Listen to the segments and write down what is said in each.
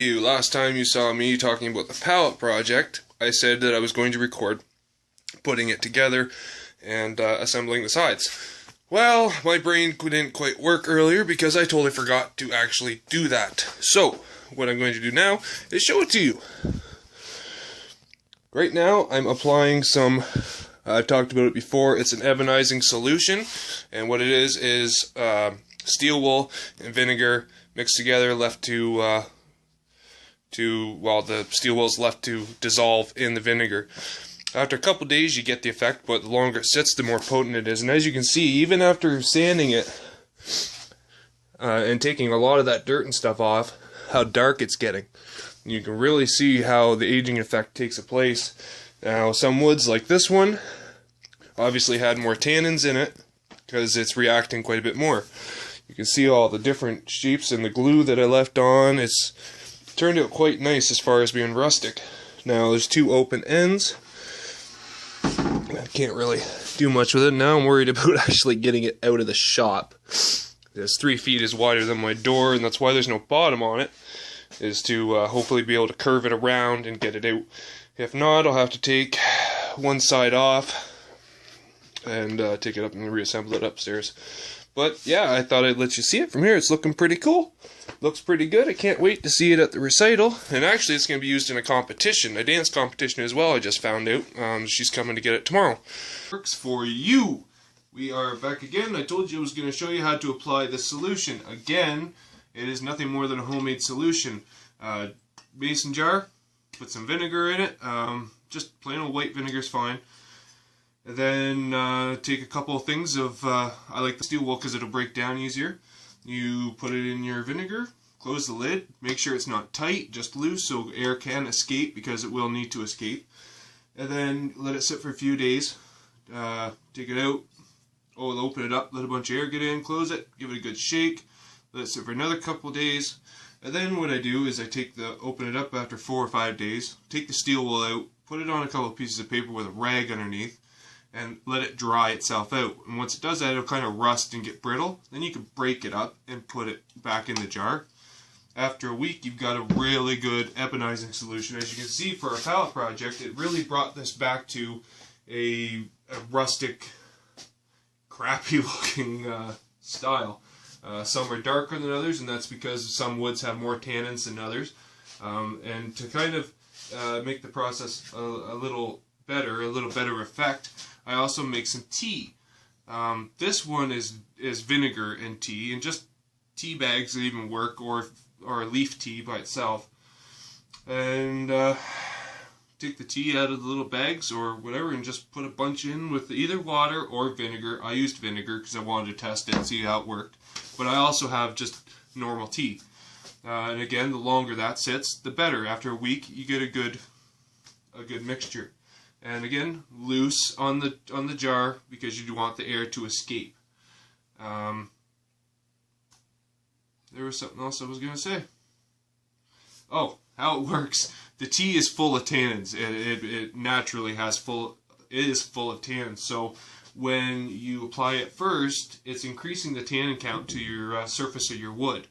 Last time you saw me talking about the pallet project, I said that I was going to record putting it together and assembling the sides. Well, my brain didn't quite work earlier because I totally forgot to actually do that. So, what I'm going to do now is show it to you. Right now, I'm applying some, I've talked about it before, it's an ebonizing solution, and what it is steel wool and vinegar mixed together, left to the steel wool is left to dissolve in the vinegar. After a couple days you get the effect, but the longer it sits the more potent it is. And as you can see, even after sanding it and taking a lot of that dirt and stuff off, how dark it's getting. You can really see how the aging effect takes place. Now some woods like this one obviously had more tannins in it because it's reacting quite a bit more. You can see all the different shapes and the glue that I left on. It's turned out quite nice as far as being rustic. Now there's two open ends. I can't really do much with it. Now I'm worried about actually getting it out of the shop. This 3 feet is wider than my door, and that's why there's no bottom on it, is to hopefully be able to curve it around and get it out. If not, I'll have to take one side off and take it up and reassemble it upstairs. But yeah, I thought I'd let you see it from here. It's looking pretty cool. Looks pretty good. I can't wait to see it at the recital. And actually, it's going to be used in a competition, a dance competition as well, I just found out. She's coming to get it tomorrow. Works for you. We are back again. I told you I was going to show you how to apply this solution. Again, it is nothing more than a homemade solution. Mason jar, put some vinegar in it. Just plain old white vinegar is fine. And then take a couple of things of, I like the steel wool because it'll break down easier. You put it in your vinegar, close the lid, make sure it's not tight, just loose so air can escape because it will need to escape. And then let it sit for a few days. Take it out, open it up, let a bunch of air get in, close it, give it a good shake, let it sit for another couple of days. And then what I do is I open it up after 4 or 5 days, take the steel wool out, put it on a couple of pieces of paper with a rag underneath, and let it dry itself out. And once it does that, it'll kind of rust and get brittle. Then you can break it up and put it back in the jar. After a week, you've got a really good ebonizing solution. As you can see, for a pallet project, it really brought this back to a rustic, crappy looking style. Some are darker than others, and that's because some woods have more tannins than others. And to kind of make the process a little better effect, I also make some tea. This one is vinegar and tea, and just tea bags that even work, or leaf tea by itself. And take the tea out of the little bags or whatever and just put a bunch in with either water or vinegar. I used vinegar because I wanted to test it and see how it worked. But I also have just normal tea. And again, the longer that sits, the better. After a week, you get a good mixture. And again, loose on the jar because you want the air to escape. There was something else I was going to say. Oh, how it works. The tea is full of tannins. It naturally is full of tannins. So when you apply it first, it's increasing the tannin count to your surface of your wood.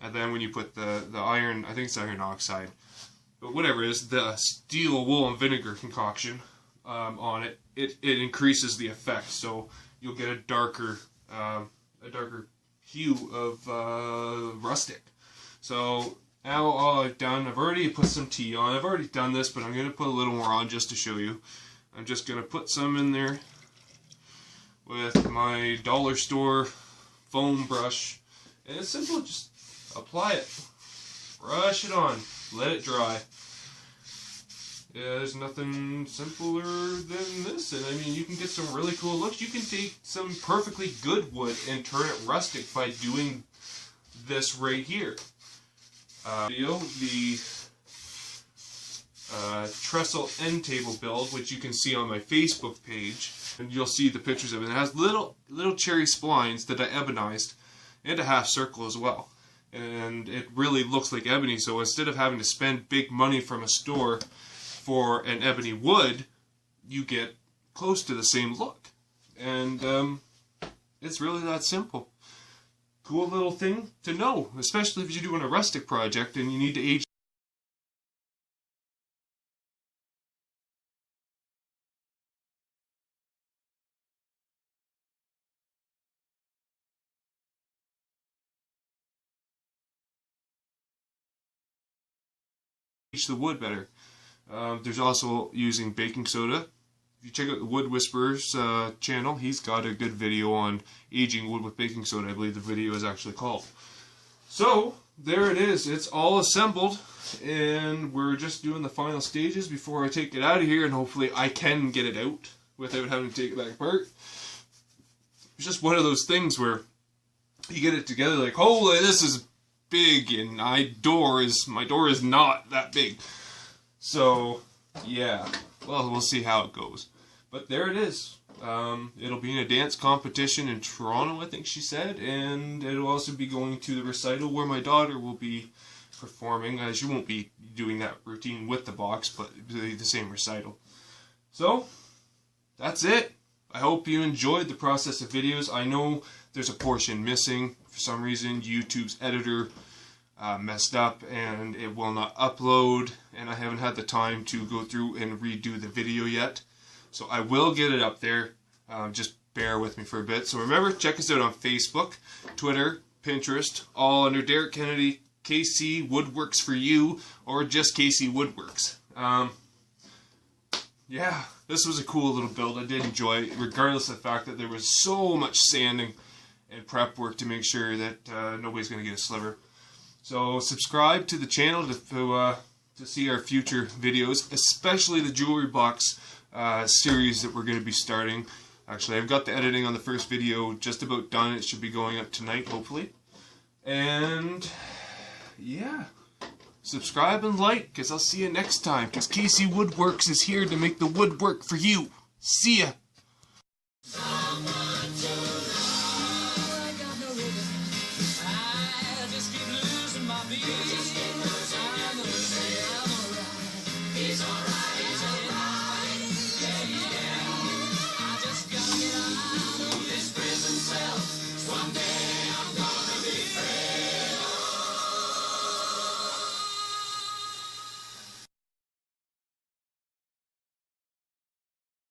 And then when you put the iron, I think it's iron oxide, but whatever it is, the steel wool and vinegar concoction on it, it increases the effect. So you'll get a darker hue of rustic. So now all I've done, I've already put some tea on. I've already done this, but I'm going to put a little more on just to show you. I'm just going to put some in there with my dollar store foam brush. And it's simple, just apply it. Brush it on. Let it dry. Yeah, there's nothing simpler than this. And I mean, you can get some really cool looks. You can take some perfectly good wood and turn it rustic by doing this right here. The trestle end table build, which you can see on my Facebook page, and you'll see the pictures of it. It has little cherry splines that I ebonized, and a half circle as well. And it really looks like ebony, so instead of having to spend big money from a store for an ebony wood, you get close to the same look. And it's really that simple. Cool little thing to know, especially if you're doing a rustic project and you need to age the wood better. There's also using baking soda. If you check out the Wood Whisperer's channel, he's got a good video on aging wood with baking soda. I believe the video is actually called. So, there it is. It's all assembled, and we're just doing the final stages before I take it out of here, and hopefully I can get it out without having to take it back apart. It's just one of those things where you get it together like, holy, this is big, and my door is not that big. So, yeah. Well, we'll see how it goes. But there it is. It'll be in a dance competition in Toronto, I think she said, and it'll also be going to the recital where my daughter will be performing. She won't be doing that routine with the box, but the same recital. So, that's it. I hope you enjoyed the process of videos. I know there's a portion missing. For some reason, YouTube's editor messed up and it will not upload, and I haven't had the time to go through and redo the video yet. So I will get it up there. Just bear with me for a bit. So remember, check us out on Facebook, Twitter, Pinterest, all under Deryck Kennedy, KC Woodworks for you, or just KC Woodworks. Yeah, this was a cool little build. I did enjoy it, regardless of the fact that there was so much sanding and prep work to make sure that nobody's going to get a sliver. So subscribe to the channel to see our future videos, especially the jewelry box series that we're going to be starting. Actually, I've got the editing on the first video just about done. It should be going up tonight, hopefully. And yeah, subscribe and like, because I'll see you next time. Because KC Woodworks is here to make the wood work for you. See ya.